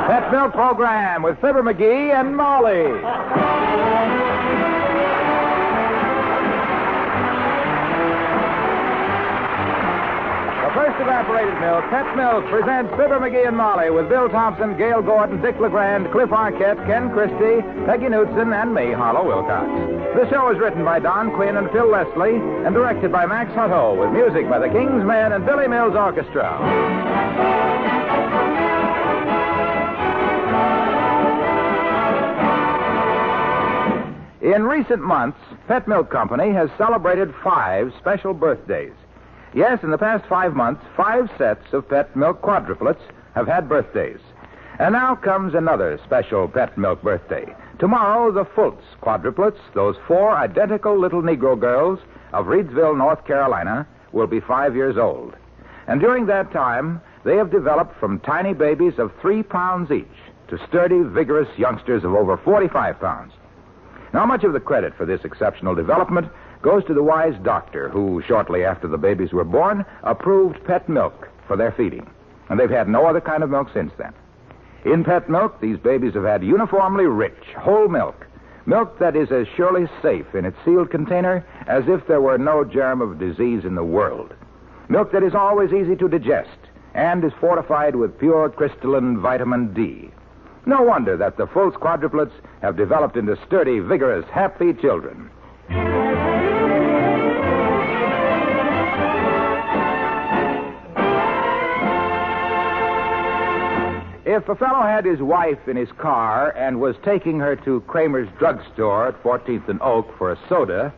Pet Milk Program with Fibber, McGee, and Molly. The first evaporated milk, Pet Milk, presents Fibber, McGee, and Molly with Bill Thompson, Gail Gordon, Dick LeGrand, Cliff Arquette, Ken Christie, Peggy Knudsen, and me, Harlow Wilcox. The show is written by Don Quinn and Phil Leslie and directed by Max Hutto with music by the King's Men and Billy Mills Orchestra. In recent months, Pet Milk Company has celebrated 5 special birthdays. Yes, in the past 5 months, 5 sets of Pet Milk quadruplets have had birthdays. And now comes another special Pet Milk birthday. Tomorrow, the Fultz quadruplets, those 4 identical little Negro girls of Reidsville, North Carolina, will be 5 years old. And during that time, they have developed from tiny babies of 3 pounds each to sturdy, vigorous youngsters of over 45 pounds. Now, much of the credit for this exceptional development goes to the wise doctor who, shortly after the babies were born, approved Pet Milk for their feeding. And they've had no other kind of milk since then. In Pet Milk, these babies have had uniformly rich, whole milk. Milk that is as surely safe in its sealed container as if there were no germ of disease in the world. Milk that is always easy to digest and is fortified with pure crystalline vitamin D. No wonder that the Fultz quadruplets have developed into sturdy, vigorous, happy children. If a fellow had his wife in his car and was taking her to Kramer's drugstore at 14th and Oak for a soda,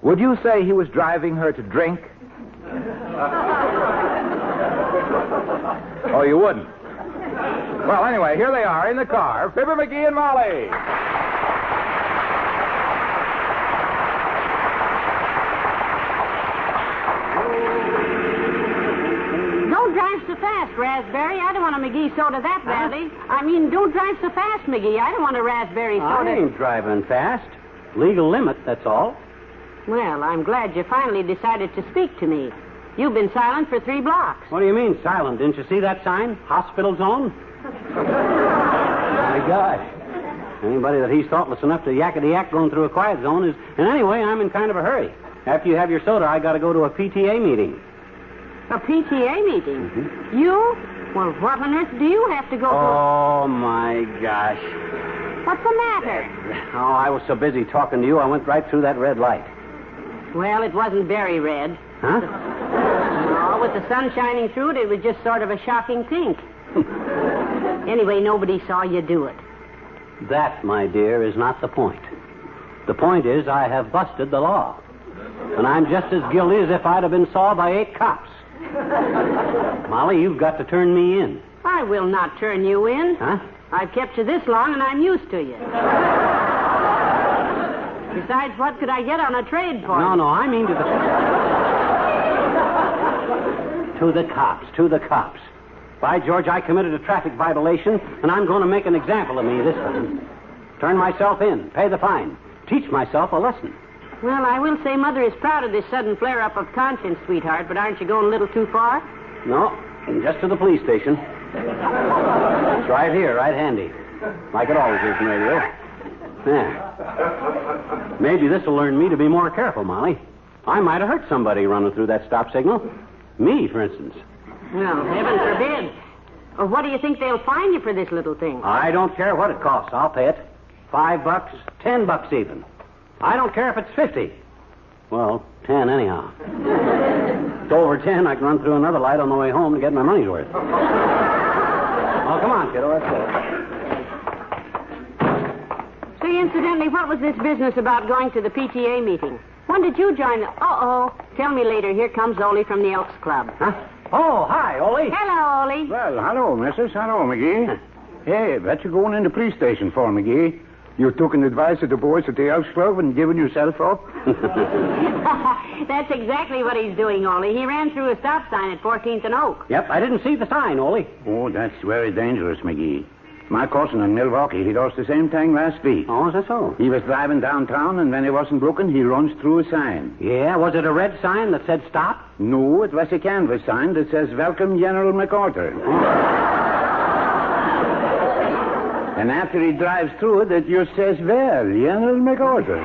would you say he was driving her to drink? Oh, you wouldn't? Well, anyway, here they are in the car, Fibber, McGee, and Molly. Don't drive so fast, Raspberry. I don't want a McGee soda that badly. I mean, don't drive so fast, McGee. I don't want a raspberry soda. I ain't driving fast. Legal limit, that's all. Well, I'm glad you finally decided to speak to me. You've been silent for 3 blocks. What do you mean, silent? Didn't you see that sign? Hospital zone? My gosh. Anybody that he's thoughtless enough to yakety-yak going through a quiet zone is... And anyway, I'm in kind of a hurry. After you have your soda, I got to go to a PTA meeting. A PTA meeting? Mm-hmm. You? Well, what on earth do you have to go to? Oh, my gosh. What's the matter? Oh, I was so busy talking to you, I went right through that red light. Well, it wasn't very red. Huh? No, with the sun shining through it, it was just sort of a shocking pink. Anyway, nobody saw you do it. That, my dear, is not the point. The point is I have busted the law. And I'm just as guilty as if I'd have been sawed by 8 cops. Molly, you've got to turn me in. I will not turn you in. Huh? I've kept you this long, and I'm used to you. Besides, what could I get on a trade for? No, I mean to the cops. By George, I committed a traffic violation, and I'm going to make an example of me this time. Turn myself in, pay the fine, teach myself a lesson. Well, I will say Mother is proud of this sudden flare-up of conscience, sweetheart, but aren't you going a little too far? No, just to the police station. It's right here, right handy. Like it always is in radio. Yeah. Maybe this will learn me to be more careful, Molly. I might have hurt somebody running through that stop signal. Me, for instance. Well, heaven forbid. Well, what do you think they'll fine you for this little thing? I don't care what it costs. I'll pay it. $5, $10 even. I don't care if it's 50. Well, 10 anyhow. If it's over 10, I can run through another light on the way home to get my money's worth. Oh, come on, kiddo. Let's go. Say, incidentally, what was this business about going to the PTA meeting? When did you join the... Uh-oh. Tell me later. Here comes Ole from the Elks Club. Huh? Oh, hi, Ole. Hello, Ole. Well, hello, missus. Hello, McGee. Hey, what you going in the police station for, McGee? You took an advice of the boys at the Elks Club and given yourself up? That's exactly what he's doing, Ole. He ran through a stop sign at 14th and Oak. Yep, I didn't see the sign, Ole. Oh, that's very dangerous, McGee. My cousin in Milwaukee, he does the same thing last week. Oh, is that so? He was driving downtown, and when he wasn't looking, he runs through a sign. Yeah, was it a red sign that said stop? No, it was a canvas sign that says, Welcome, General MacArthur. And after he drives through it, it just says, well, General MacArthur.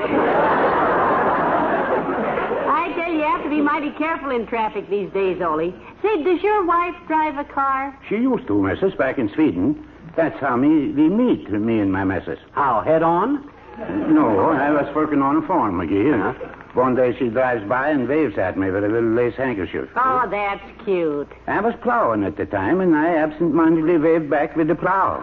I tell you, you have to be mighty careful in traffic these days, Ole. Say, does your wife drive a car? She used to, missus, back in Sweden. That's how we meet, me and my missus. How, head on? No, I was working on a farm, McGee. One day she drives by and waves at me with a little lace handkerchief. Oh, that's cute. I was plowing at the time, and I absent-mindedly waved back with the plow.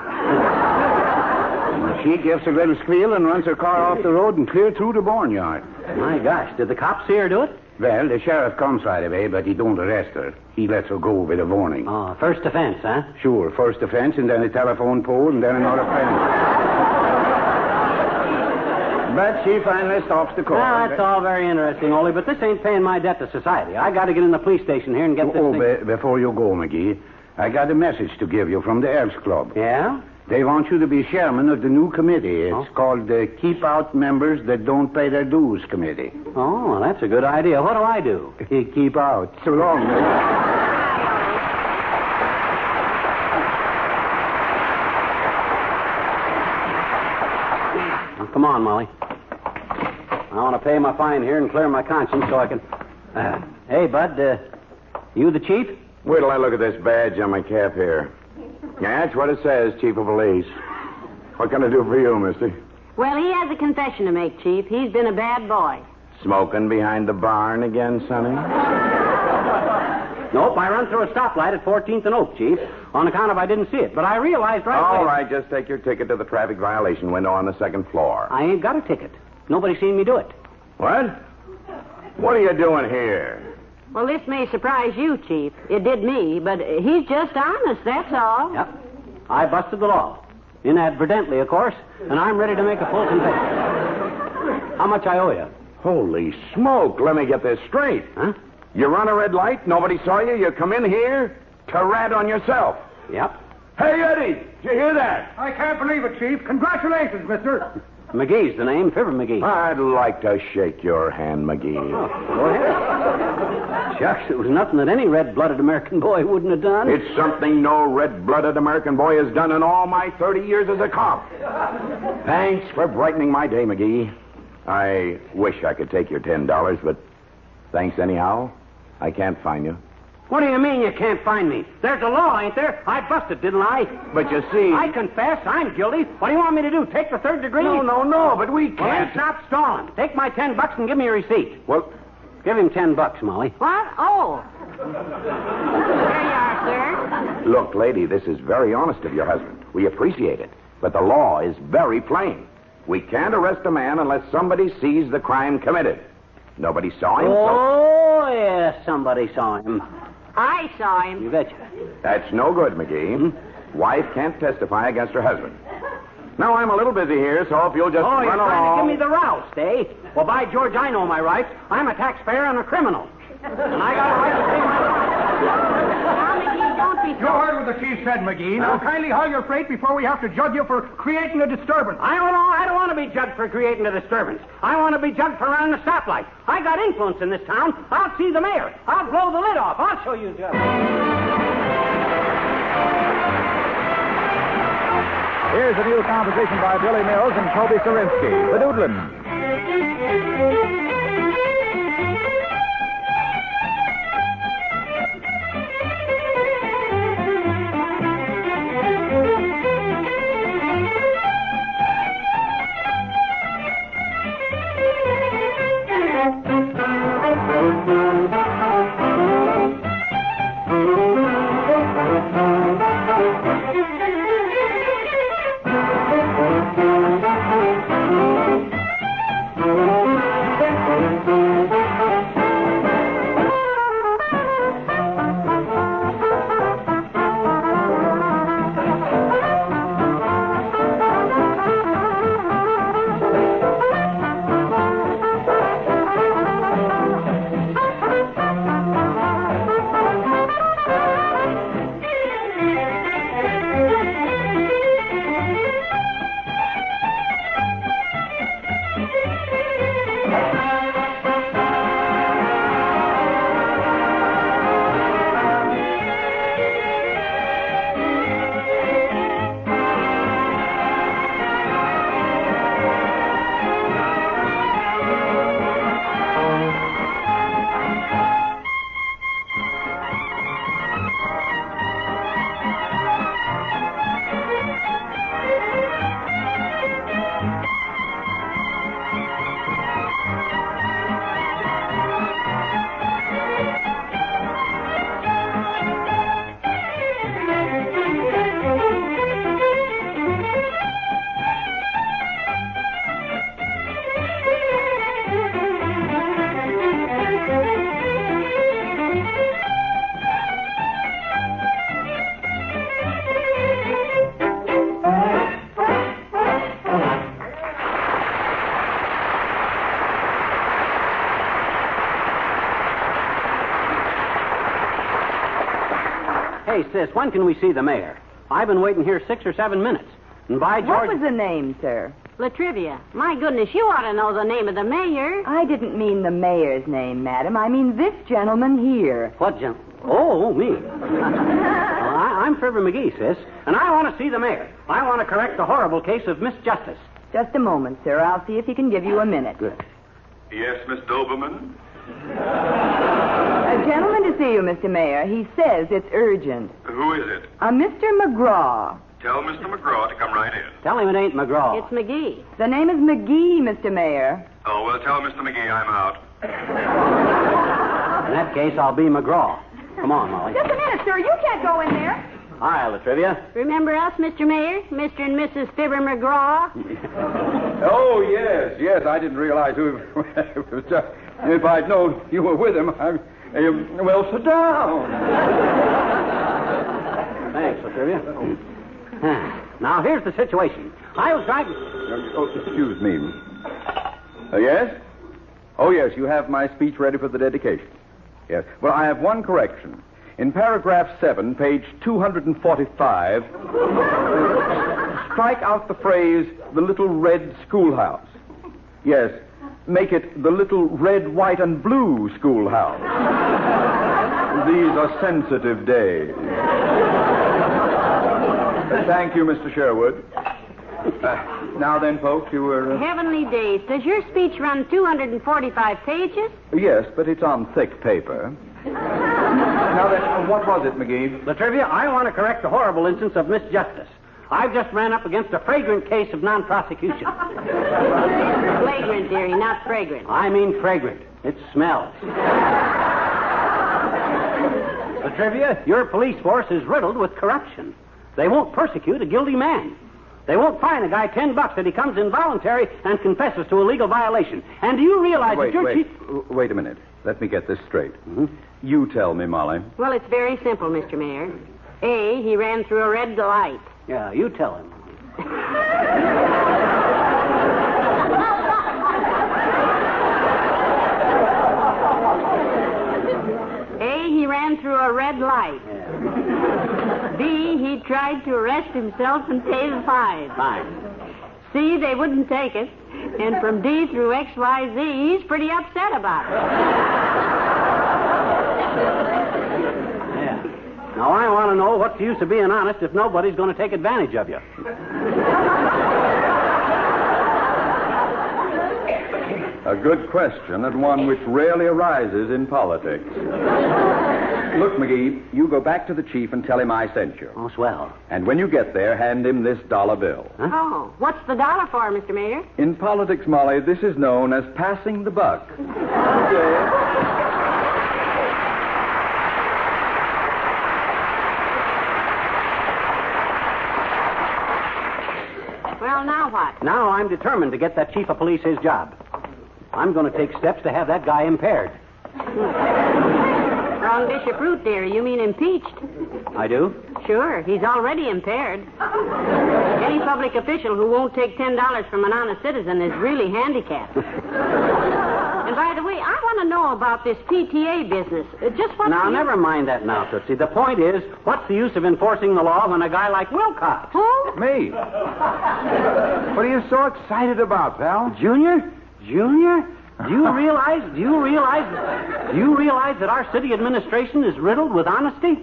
She gives a little squeal and runs her car off the road and clear through the barnyard. My gosh, did the cops see her do it? Well, the sheriff comes right away, but he don't arrest her. He lets her go with a warning. Oh, first offense, huh? Sure, first offense, and then a telephone pole, and then another fence. But she finally stops the car. Well, that's all very interesting, Ole, but this ain't paying my debt to society. I got to get in the police station here and get this thing... Before you go, McGee, I got a message to give you from the Elks Club. Yeah? They want you to be chairman of the new committee. It's called the Keep Out Members That Don't Pay Their Dues Committee. Oh, well, that's a good idea. What do I do? Keep out. So long, Well, come on, Molly. I want to pay my fine here and clear my conscience so I can... hey, Bud, you the chief? Wait till I look at this badge on my cap here. Yeah, that's what it says, Chief of Police. What can I do for you, mister? Well, he has a confession to make, Chief. He's been a bad boy. Smoking behind the barn again, Sonny? Nope, I run through a stoplight at 14th and Oak, Chief, on account of I didn't see it. But I realized right away... All right, just take your ticket to the traffic violation window on the second floor. I ain't got a ticket. Nobody's seen me do it. What? What are you doing here? Well, this may surprise you, Chief. It did me, but he's just honest, that's all. Yep. I busted the law. Inadvertently, of course, and I'm ready to make a full confession. How much I owe you? Holy smoke, let me get this straight. Huh? You run a red light, nobody saw you, you come in here to rat on yourself. Yep. Hey, Eddie, did you hear that? I can't believe it, Chief. Congratulations, mister. McGee's the name, Fibber McGee. I'd like to shake your hand, McGee. Oh, go ahead. Shucks, it was nothing that any red-blooded American boy wouldn't have done. It's something no red-blooded American boy has done in all my 30 years as a cop. Thanks for brightening my day, McGee. I wish I could take your $10, but thanks anyhow. I can't find you. What do you mean you can't find me? There's a law, ain't there? I busted, didn't I? But you see... I confess, I'm guilty. What do you want me to do, take the third degree? No, but we Well, can't... that's not stalling. Take my $10 and give me a receipt. Well, Give him $10, Molly. What? Oh. There you are, sir. look, lady, this is very honest of your husband. We appreciate it. But the law is very plain. We can't arrest a man unless somebody sees the crime committed. Nobody saw him, Oh, yes, somebody saw him. I saw him. You betcha. That's no good, McGee. Wife can't testify against her husband. Now, I'm a little busy here, so if you'll just Oh, you're run trying along... to give me the roust, eh? Well, by George, I know my rights. I'm a taxpayer and a criminal. And I got a right to pay my Now, McGee, don't be You so... heard what the chief said, McGee. Now, kindly haul your freight before we have to judge you for creating a disturbance. I don't want to be judged for creating a disturbance. I want to be judged for running a stoplight. I got influence in this town. I'll see the mayor. I'll blow the lid off. I'll show you, Judge. Here's a new composition by Billy Mills and Toby Sarinsky, The Doodlin'. Say, sis, when can we see the mayor? I've been waiting here 6 or 7 minutes. And by George... What was the name, sir? Latrivia. My goodness, you ought to know the name of the mayor. I didn't mean the mayor's name, madam. I mean this gentleman here. What gentleman? Oh, me. I'm Fibber McGee, sis, and I want to see the mayor. I want to correct the horrible case of misjustice. Just a moment, sir. I'll see if he can give you a minute. Good. Yes, Miss Doberman? A gentleman to see you, Mr. Mayor. He says it's urgent. Who is it? Mr. McGraw. Tell Mr. McGraw to come right in. Tell him it ain't McGraw. It's McGee. The name is McGee, Mr. Mayor. Oh, well, tell Mr. McGee I'm out. In that case, I'll be McGraw. Come on, Molly. Just a minute, sir. You can't go in there. Hi, Latrivia. Remember us, Mr. Mayor? Mr. and Mrs. Fibber McGraw? Oh, yes. I didn't realize who it was. If I'd known you were with him, well, sit down. Thanks, Latrivia. Now, here's the situation. I was driving... Excuse me. Yes? Oh, yes, you have my speech ready for the dedication. Yes. Well, I have one correction. In paragraph 7, page 245, strike out the phrase, the little red schoolhouse. Yes, make it the little red, white, and blue schoolhouse. These are sensitive days. Thank you, Mr. Sherwood. Now then, folks, you were... Heavenly days. Does your speech run 245 pages? Yes, but it's on thick paper. Now then, what was it, McGee? Latrivia, I want to correct the horrible instance of misjustice. I've just ran up against a flagrant case of non-prosecution. Flagrant, dearie, not fragrant. I mean fragrant. It smells. Latrivia, your police force is riddled with corruption. They won't persecute a guilty man. They won't fine a guy $10 that he comes involuntary and confesses to a legal violation. And do you realize that your chief... Wait a minute. Let me get this straight. Mm-hmm. You tell me, Molly. Well, it's very simple, Mr. Mayor. A, he ran through a red light. Yeah, you tell him. A, he ran through a red light. Yeah. B, he tried to arrest himself and pay the fine. Fine. C, they wouldn't take it. And from D through X, Y, Z, he's pretty upset about it. Yeah. Now, I want to know what's the use of being honest if nobody's going to take advantage of you. A good question, and one which rarely arises in politics. Look, McGee, you go back to the chief and tell him I sent you. Oh, swell. And when you get there, hand him this dollar bill. Huh? Oh, what's the dollar for, Mr. Mayor? In politics, Molly, this is known as passing the buck. Well, now what? Now I'm determined to get that chief of police his job. I'm going to take steps to have that guy impaired. Wrong dish of fruit, dear. You mean impeached. I do? Sure. He's already impaired. Any public official who won't take $10 from an honest citizen is really handicapped. And by the way, I want to know about this PTA business. Just what... Now, never mind that now, Tootsie. The point is, what's the use of enforcing the law when a guy like Wilcox... Who? Me. What are you so excited about, pal? Junior? Junior? Do you realize that our city administration is riddled with honesty?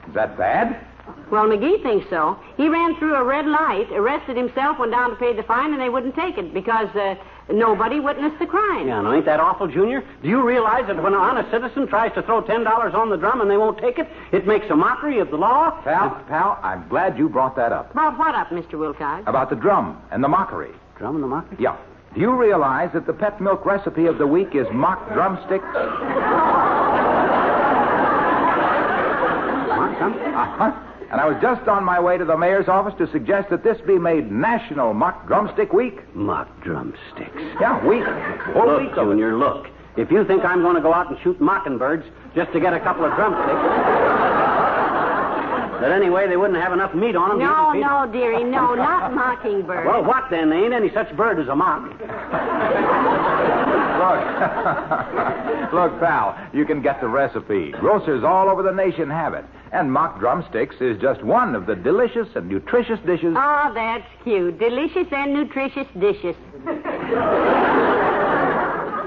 Is that bad? Well, McGee thinks so. He ran through a red light, arrested himself, went down to pay the fine, and they wouldn't take it because nobody witnessed the crime. Yeah, now ain't that awful, Junior? Do you realize that when an honest citizen tries to throw $10 on the drum and they won't take it, it makes a mockery of the law? Pal, I'm glad you brought that up. About what up, Mr. Wilcox? About the drum and the mockery. Drum and the mockery? Yeah. Do you realize that the pet milk recipe of the week is mock drumsticks? Uh-huh. And I was just on my way to the mayor's office to suggest that this be made National Mock Drumstick Week. Mock drumsticks. Yeah, week. Whole Look, week of it. Junior, look. If you think I'm going to go out and shoot mockingbirds just to get a couple of drumsticks... But anyway, they wouldn't have enough meat on them. No, dearie, no, not mockingbird. Well, what then? There ain't any such bird as a mock. Look, pal, you can get the recipe. Grocers all over the nation have it. And mock drumsticks is just one of the delicious and nutritious dishes Oh, that's cute. Delicious and nutritious dishes.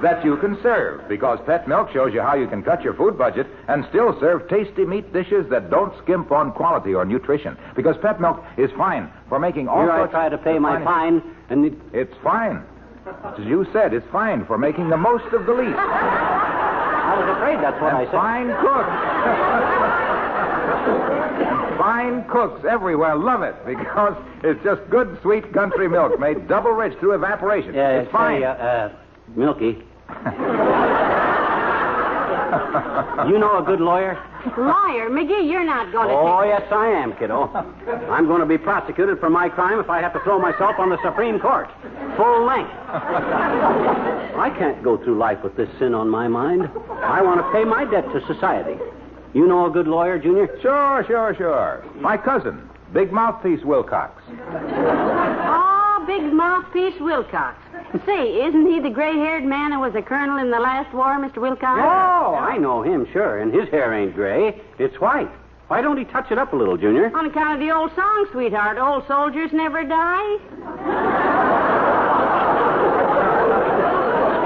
that you can serve, because Pet Milk shows you how you can cut your food budget and still serve tasty meat dishes that don't skimp on quality or nutrition. Because Pet Milk is fine for making all Here I sorts try to pay my fine, and It's fine. As you said, it's fine for making the most of the least. I was afraid that's what I And said. fine cooks. And fine cooks everywhere love it because it's just good, sweet country milk made double rich through evaporation. Yeah, it's fine. Milky. You know a good lawyer? Lawyer, McGee, you're not going to Oh, yes, I am, kiddo. I'm going to be prosecuted for my crime if I have to throw myself on the Supreme Court. Full length. I can't go through life with this sin on my mind. I want to pay my debt to society. You know a good lawyer, Junior? Sure. My cousin, Big Mouthpiece Wilcox. Oh, Big Mouthpiece Wilcox. Say, isn't he the gray-haired man who was a colonel in the last war, Mr. Wilcox? Oh, I know him, sure. And his hair ain't gray. It's white. Why don't he touch it up a little, Junior? On account of the old song, sweetheart. Old soldiers never die.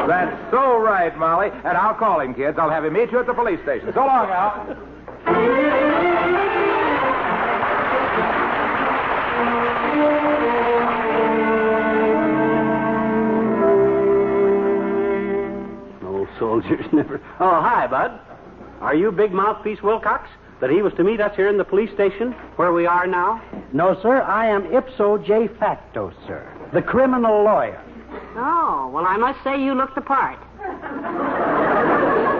That's so right, Molly. And I'll call him, kids. I'll have him meet you at the police station. So long, Al. Old soldiers never... Oh, hi, Bud. Are you Big Mouthpiece Wilcox? That he was to meet us here in the police station where we are now? No, sir. I am ipso J facto, sir. The criminal lawyer. Oh, well, I must say you look the part.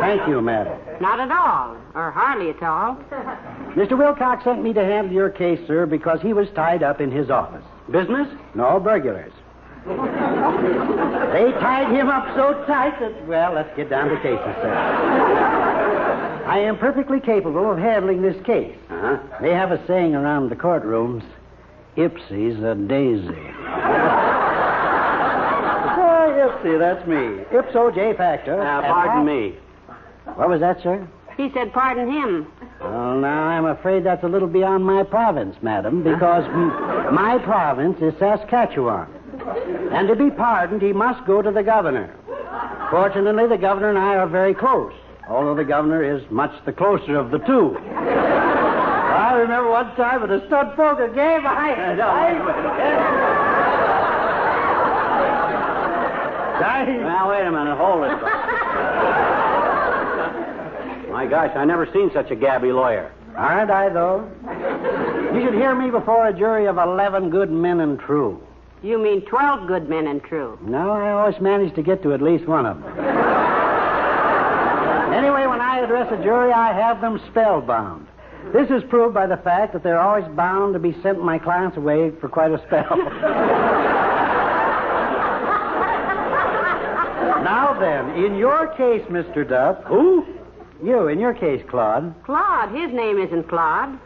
Thank you, madam. Not at all, or hardly at all. Mr. Wilcox sent me to handle your case, sir, because he was tied up in his office. Business? No, burglars. They tied him up so tight that, well, let's get down to cases, sir. I am perfectly capable of handling this case. Uh-huh. They have a saying around the courtrooms, Ipsy's a daisy. Ipsy, that's me. Ipso J facto. Pardon me. What was that, sir? He said, pardon him. Well, now, I'm afraid that's a little beyond my province, madam, because my province is Saskatchewan. And to be pardoned, he must go to the governor. Fortunately, the governor and I are very close, although the governor is much the closer of the two. I remember one time at a stud poker game, Now, wait a minute. Hold it. My gosh, I never seen such a gabby lawyer. Aren't I, though? You should hear me before a jury of 11 good men and true. You mean 12 good men and true. No, I always manage to get to at least one of them. Anyway, when I address a jury, I have them spellbound. This is proved by the fact that they're always bound to be sent my clients away for quite a spell. Now then, in your case, Mr. Duff... Who? You, in your case, Claude. Claude, his name isn't Claude.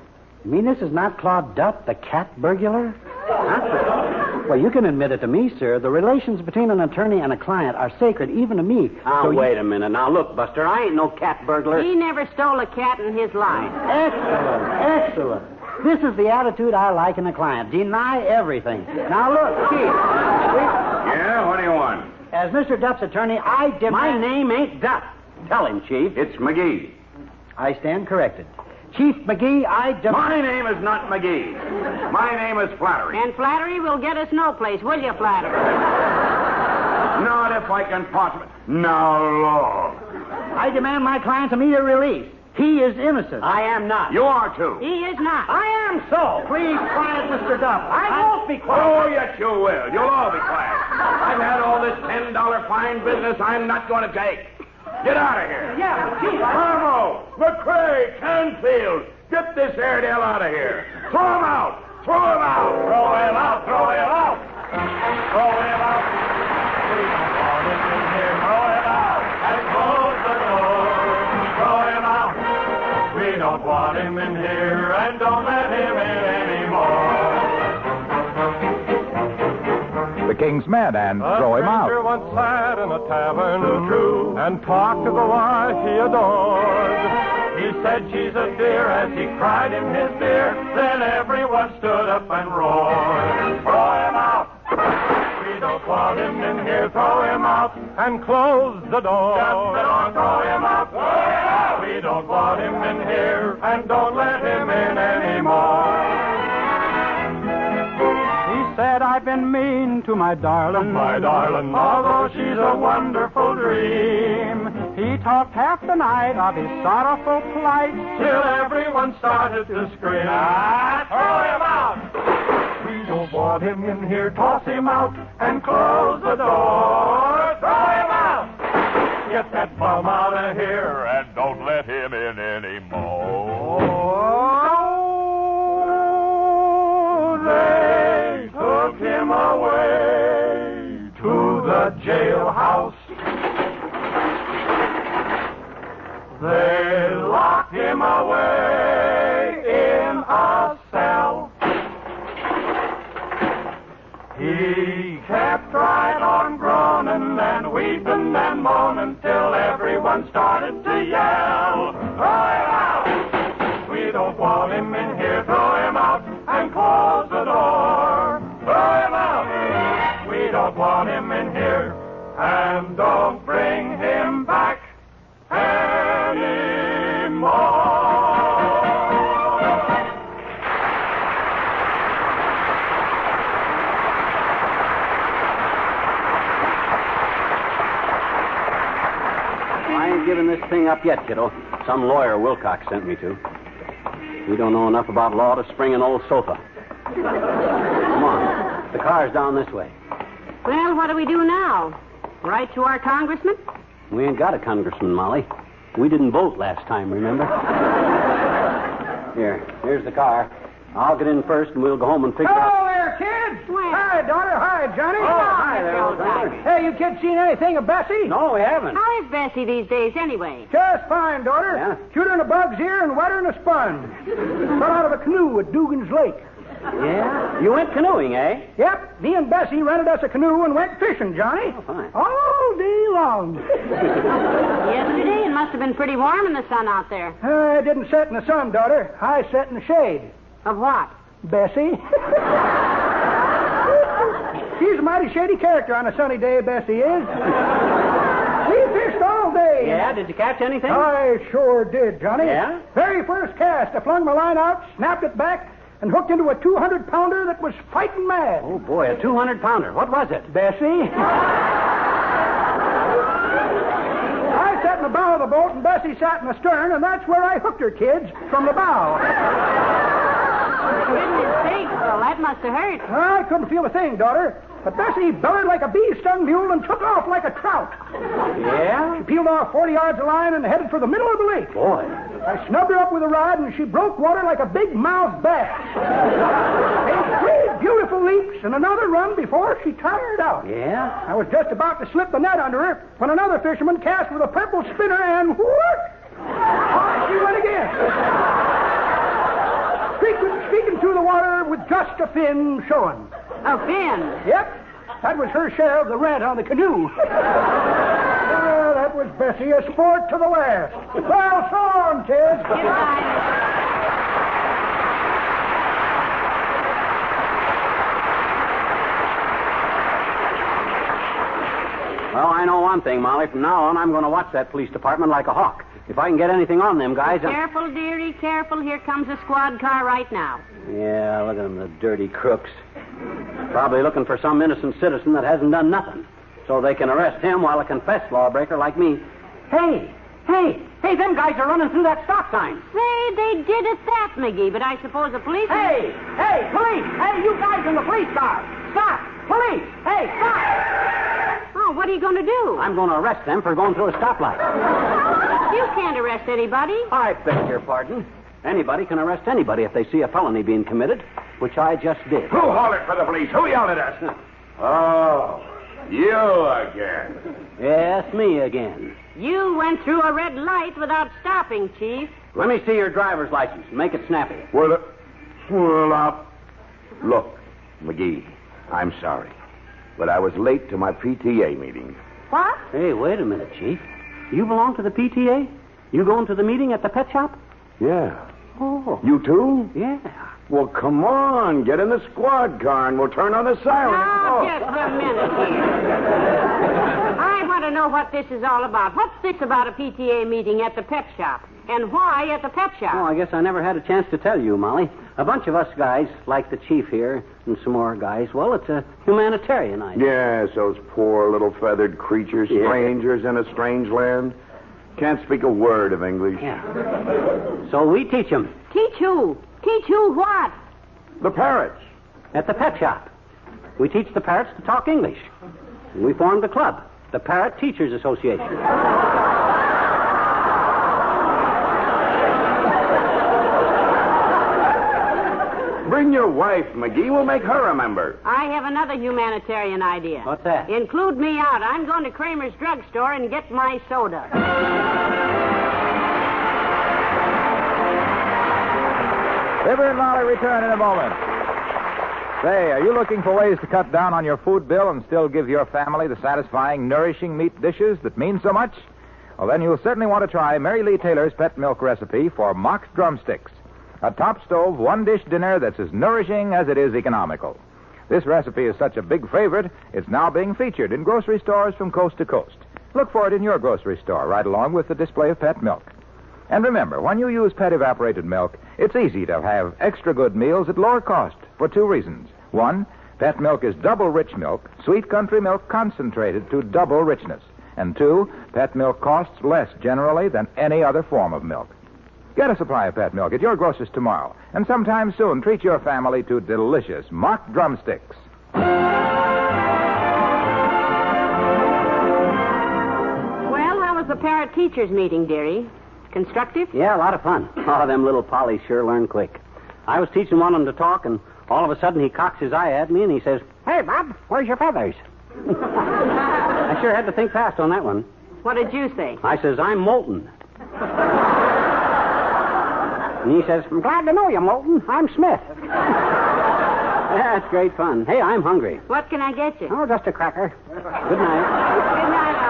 You mean this is not Claude Duff, the cat burglar? Huh? Well, you can admit it to me, sir. The relations between an attorney and a client are sacred, even to me. Now, wait a minute. Now, look, Buster, I ain't no cat burglar. He never stole a cat in his life. Excellent. This is the attitude I like in a client. Deny everything. Now, look, Chief. Yeah, what do you want? As Mr. Duff's attorney, I demand... My name ain't Duff. Tell him, Chief. It's McGee. I stand corrected. Chief McGee, I demand... My name is not McGee. My name is Flattery. And flattery will get us no place, will you, Flattery? Not if I can possibly... Now, Lord. I demand my client's immediate release. He is innocent. I am not. You are, too. He is not. I am so. Please, quiet, Mr. Duff. I won't be quiet. Oh, yes, you will. You'll all be quiet. I've had all this $10 fine business I'm not going to take. Get out of here. Yeah, but Chief, Marmo, McCrae, Canfield, get this Airedale out of here. Throw him out. Throw him out. Throw him out. Throw him out. Throw him out. We don't want him in here. Throw him out. And close the door. Throw him out. We don't want him in here. And don't let him in anymore. The king's men and throw him out. A stranger once sat in a tavern, true, and talked to the wife he adored. He said she's a dear as he cried in his beer. Then everyone stood up and roared. Throw him out! We don't want him in here. Throw him out and close the door. Shut the door. Throw him out. Throw him out. We don't want him in here and don't let him in anymore. He said, I've been mean to my darling, although she's a wonderful dream. He talked half the night of his sorrowful plight till everyone started to scream. Throw him out! We don't want him in here. Toss him out and close the door. Throw him out! Get that bum out of here and don't let him in anymore. They took him away to the jailhouse. They locked him away in a cell. He kept right on groaning and weeping and moaning till everyone started to yell. Throw him out! We don't want him in here. Throw him out and close the door. Throw him out! We don't want him in here. And don't bring him back anymore. I ain't giving this thing up yet, kiddo. Some lawyer Wilcox sent me to. We don't know enough about law to spring an old sofa. Come on. The car's down this way. Well, what do we do now? Write to our congressman? We ain't got a congressman, Molly. We didn't vote last time, remember? Here's the car. I'll get in first and we'll go home and figure out... Hello there, kids! Where? Hi, daughter. Hi, Johnny. Oh, hi there, old Johnny. timer. Hey, you kids seen anything of Bessie? No, we haven't. How is Bessie these days, anyway? Just fine, daughter. Yeah? Cuter than a bug's ear and wetter than a sponge. Fell out of a canoe at Dugan's Lake. Yeah? You went canoeing, eh? Yep, me and Bessie rented us a canoe and went fishing, Johnny. Oh, fine. All day long. Yesterday, it must have been pretty warm in the sun out there. I didn't sit in the sun, daughter. I sat in the shade. Of what? Bessie. She's a mighty shady character on a sunny day, Bessie is. We fished all day. Yeah? Did you catch anything? I sure did, Johnny. Yeah? Very first cast, I flung my line out, snapped it back, and hooked into a 200-pounder that was fighting mad. Oh, boy, a 200-pounder. What was it? Bessie. I sat in the bow of the boat, and Bessie sat in the stern, and that's where I hooked her, kids, from the bow. Goodness sakes, well, that must have hurt. I couldn't feel a thing, daughter. But Bessie bellowed like a bee-stung mule and took off like a trout. Yeah? She peeled off 40 yards of line and headed for the middle of the lake. Boy. I snubbed her up with a rod, and she broke water like a big-mouthed bass. Made 3 beautiful leaps and another run before she tired out. Yeah? I was just about to slip the net under her when another fisherman cast with a purple spinner and whoop! Off she went again. Streaking through the water with just a fin showing. A fin? Yep. That was her share of the rent on the canoe. That was Bessie, a sport to the last. Well, so on, kids. Goodbye. Well, I know one thing, Molly. From now on, I'm going to watch that police department like a hawk. If I can get anything on them guys... Careful, dearie, careful. Here comes a squad car right now. Yeah, look at them, the dirty crooks. Probably looking for some innocent citizen that hasn't done nothing. So they can arrest him while a confessed lawbreaker like me... Hey, them guys are running through that stop sign. Say, they did at that, McGee, but I suppose the police... Hey, police! Hey, you guys in the police car! Stop! Police! Hey, stop! Oh, what are you going to do? I'm going to arrest them for going through a stoplight. You can't arrest anybody. I beg your pardon. Anybody can arrest anybody if they see a felony being committed, which I just did. Who hollered for the police? Who yelled at us? Oh, you again. Yes, me again. You went through a red light without stopping, Chief. Let me see your driver's license. Make it snappy. Well, look, McGee, I'm sorry, but I was late to my PTA meeting. What? Hey, wait a minute, Chief. You belong to the PTA? You going to the meeting at the pet shop? Yeah. Oh. You too? Yeah. Well, come on. Get in the squad car and we'll turn on the siren. Now, just a minute here. I want to know what this is all about. What's this about a PTA meeting at the pet shop? And why at the pet shop? Oh, I guess I never had a chance to tell you, Molly. A bunch of us guys, like the chief here and some more guys, well, it's a humanitarian idea. Yes, those poor little feathered creatures, strangers in a strange land. Can't speak a word of English. Yeah. So we teach them. Teach who? Teach who what? The parrots. At the pet shop. We teach the parrots to talk English. And we formed a club, the Parrot Teachers Association. Bring your wife, McGee. We'll make her a member. I have another humanitarian idea. What's that? Include me out. I'm going to Kramer's drugstore and get my soda. Fibber and Molly return in a moment. Say, are you looking for ways to cut down on your food bill and still give your family the satisfying, nourishing meat dishes that mean so much? Well, then you'll certainly want to try Mary Lee Taylor's pet milk recipe for mock drumsticks. A top-stove, one-dish dinner that's as nourishing as it is economical. This recipe is such a big favorite, it's now being featured in grocery stores from coast to coast. Look for it in your grocery store, right along with the display of pet milk. And remember, when you use pet evaporated milk, it's easy to have extra good meals at lower cost for two reasons. One, pet milk is double rich milk, sweet country milk concentrated to double richness. And two, pet milk costs less generally than any other form of milk. Get a supply of pet milk at your grocer's tomorrow. And sometime soon, treat your family to delicious mock drumsticks. Well, how was the parrot teachers meeting, dearie? Constructive? Yeah, a lot of fun. Oh, them little pollies sure learn quick. I was teaching one of them to talk, and all of a sudden he cocks his eye at me and he says, "Hey, Bob, where's your feathers?" I sure had to think fast on that one. What did you say? I says, "I'm molten." And he says, "I'm glad to know you, Molten. I'm Smith." That's great fun. Hey, I'm hungry. What can I get you? Oh, just a cracker. Good night. Good night, all.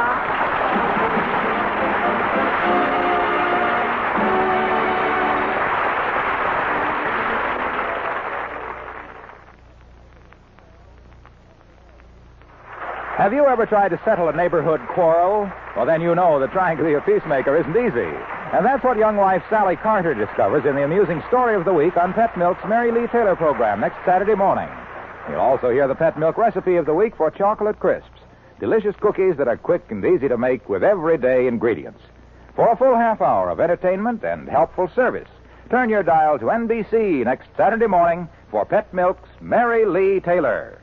Have you ever tried to settle a neighborhood quarrel? Well, then you know that trying to be a peacemaker isn't easy. And that's what young wife Sally Carter discovers in the amusing story of the week on Pet Milk's Mary Lee Taylor program next Saturday morning. You'll also hear the Pet Milk recipe of the week for chocolate crisps. Delicious cookies that are quick and easy to make with everyday ingredients. For a full half hour of entertainment and helpful service, turn your dial to NBC next Saturday morning for Pet Milk's Mary Lee Taylor.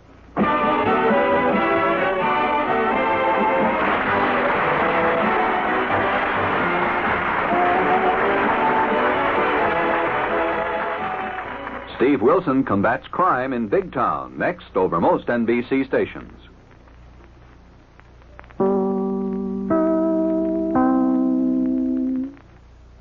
Steve Wilson combats crime in Big Town, next over most NBC stations.